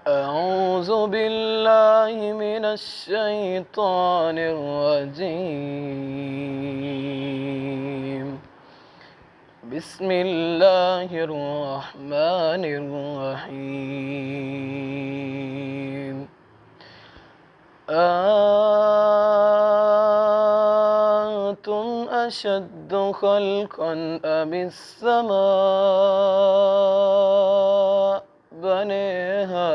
أعوذ بالله من الشيطان الرجيم. بسم الله الرحمن الرحيم. أنتم أشد خلقا أم السماء بنيها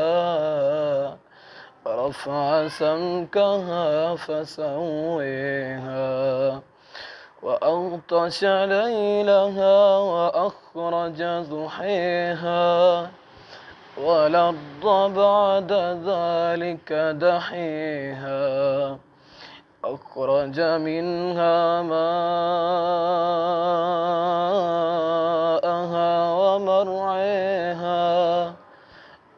رفع سمكها فسويها وأغطش ليلها وأخرج ضحيها والأرض بعد ذلك دحيها أخرج منها ماءها ومرعيها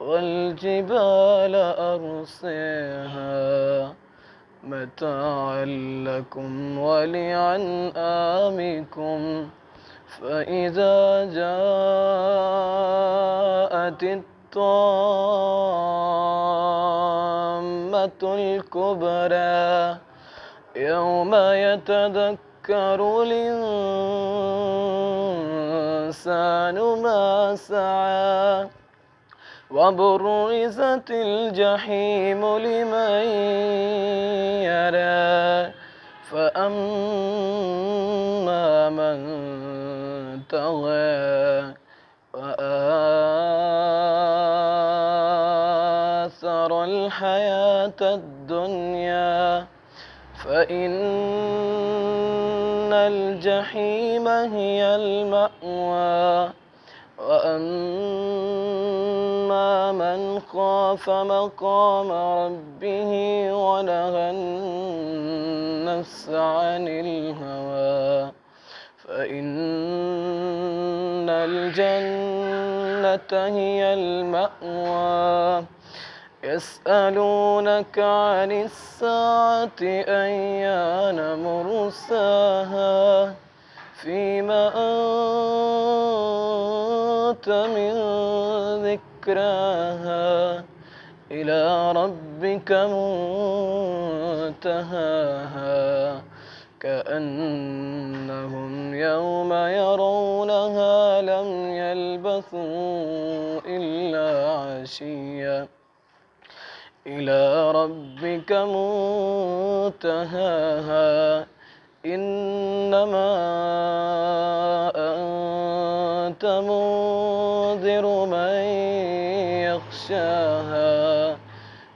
والجبال أرسيها متاعا لكم ولأنعامكم فإذا جاءت الطامة الكبرى يوم يتذكر الإنسان ما سعى وبرزت الجحيم لمن يرى فأما من طغى وآثر الحياة الدنيا فإن الجحيم هي المأوى وأما من خاف مقام ربه ونهى النفس عن الهوى فإن الجنة هي المأوى يسألونك عن الساعة أيان مرساها فيما أنت من ذكراها إلى ربك منتهاها كأنهم يوم يرونها لم يلبثوا إلا عشيا إلى ربك منتهاها إنما أنت منذر من يخشاها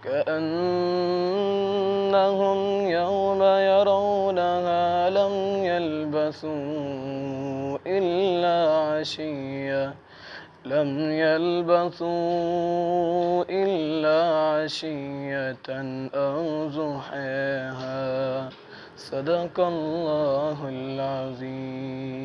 كأنهم يوم يرونها لم يلبثوا إلا عشية أو ضحاها. صدق الله العظيم.